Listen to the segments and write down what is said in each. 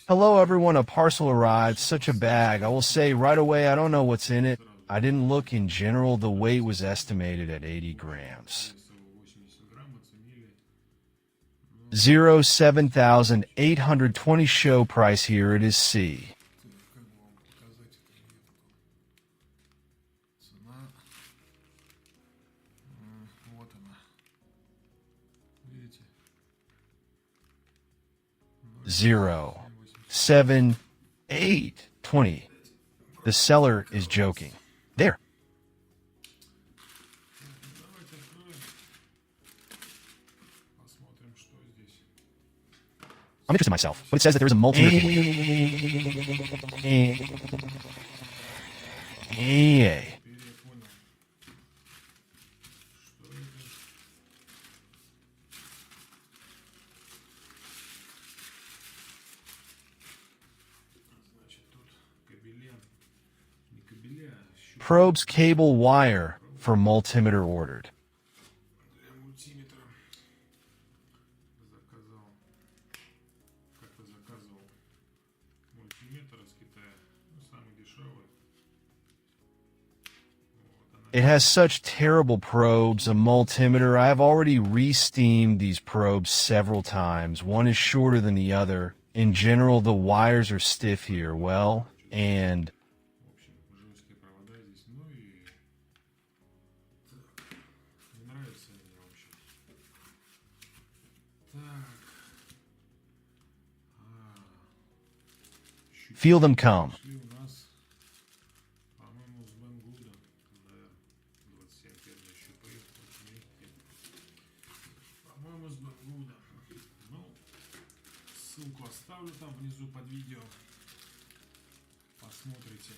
Hello everyone, a parcel arrived, such a bag. I will say right away, I don't know what's in it. I didn't look. In general, the weight was estimated at 80 grams. 7,820 show price here, it is C. Как бы вам показать это? Цена. Вот она. Видите? 0,7820. The seller is joking. There. Давайте откроем. Посмотрим, что здесь. I'm interested myself, but it says that there's a multimeter. Yeah. Теперь я понял. Что это? Значит, тут кабеля. Не кабеля, а щупы Probes cable wire for multimeter ordered. для мультиметра. Заказал. Как-то заказывал мультиметр из Китая. Ну, самый дешевый. Вот она. It has such terrible probes, a multimeter. I have already re-steamed these probes several times. One is shorter than the other. In general, the wires are stiff here. Well, and В общем, жесткие провода здесь. Ну и... Так. Не нравится мне, в общем. Так. Щупи feel them come. шли у нас, по-моему, с Бангуда. Да, 27 первые щупы. Очень мягкие. По-моему, с Бангуда. Ну, ссылку оставлю там внизу под видео. Посмотрите.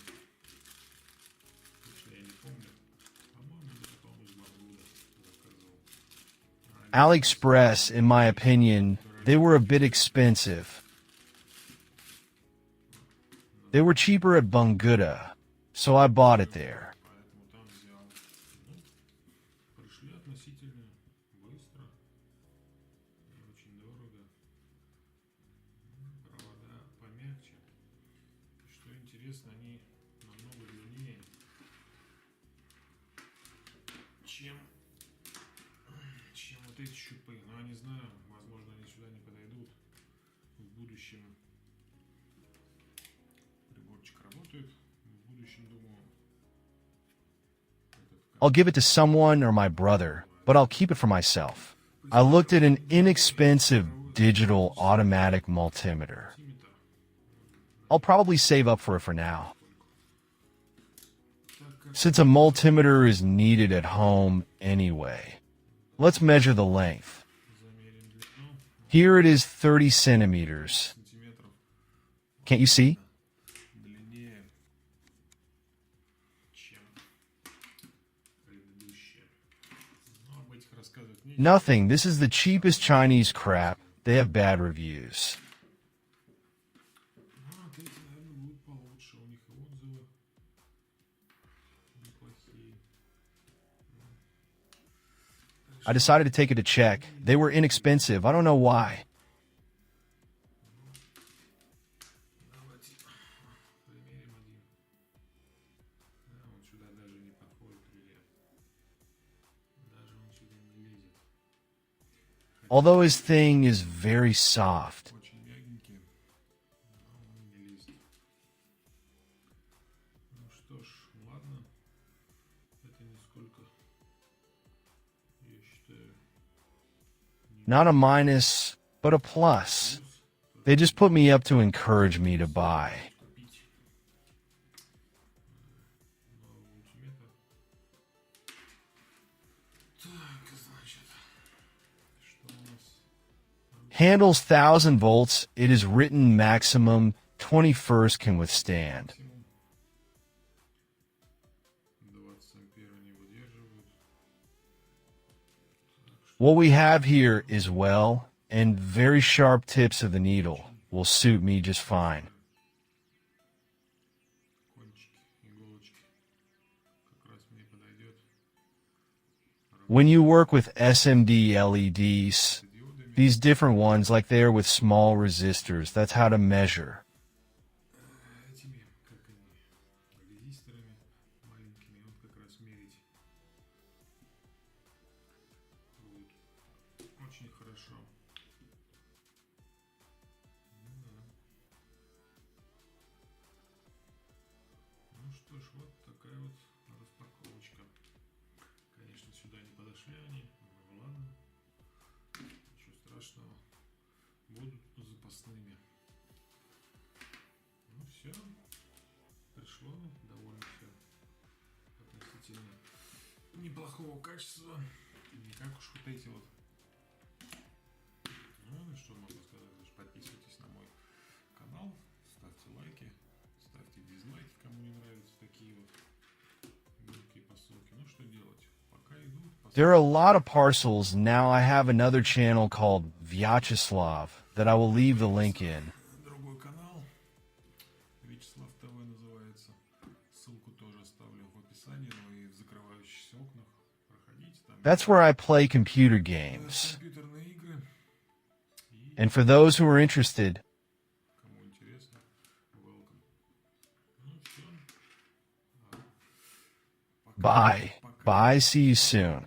Точно я не помню. По-моему, это, по-моему, с Бангуда заказывал. AliExpress, in my opinion, they were a bit expensive. They were cheaper at Bunguda, so I bought it there. Поэтому там взял. Ну, пришли относительно быстро. Не очень дорого. Провода помягче. И что интересно, они намного длиннее, чем вот эти щупы. Но я не знаю, возможно, они сюда не подойдут. В будущем приборчик работает. В будущем, думаю, этот I'll give it to someone or my brother, but I'll keep it for myself. I looked at an inexpensive digital automatic multimeter. мультиметр. I'll probably save up for it for now. Так как Since a multimeter is needed at home anyway. Let's measure the length. замерим длину Here it is 30 centimeters. сантиметров Can't you see? длиннее, чем предыдущие. Но об этих рассказывать нечего. Nothing. This is the cheapest Chinese crap. They have bad reviews. Ну, вот эти, наверное, будут получше. У них и отзывы неплохие. I decided to take it to check. They were inexpensive. I don't know why. Давайте примерим один. Да, он сюда даже не подходит реле. Даже он сюда не лезет. Although his thing is very soft. Очень мягенький, но он не лезет. Ну что ж, ладно. Это нисколько, я считаю, Not a minus, but a plus. They just put me up to encourage me to buy. купить новый мультиметр. Так, значит, что у нас? Handles 1000 volts. It is written maximum 21st can withstand. Максимум 20 ампер они выдерживают. What we have here is well, and very sharp tips of the needle will suit me just fine. Кончики, иголочки. Как раз мне подойдет. When you work with SMD LEDs, Диодами These different ones, like they are with small resistors. That's how to measure. Этими, как они, резисторами маленькими, вот как раз мерить будет очень хорошо. Ну что ж, вот такая вот распаковочка. Конечно, сюда не подошли они, ну ладно, ничего страшного, будут запасными. Ну все, пришло, довольно все относительно неплохого качества, не как уж вот эти вот. Ну и что могу сказать, подписывайтесь на мой канал, ставьте лайки, ставьте дизлайки, кому не нравятся такие вот мелкие посылки. Ну что делать, пока идут посылки. There are a lot of parcels. Now I have another channel called Vyacheslav that I will leave the link in. Другой канал, Вячеслав ТВ называется. Ссылку тоже оставлю в описании, но и в закрывающихся окнах. Проходите там. That's where I play computer games. Компьютерные игры. И And for those who are interested, кому интересно, welcome. Ну все. bye. Bye. See you soon.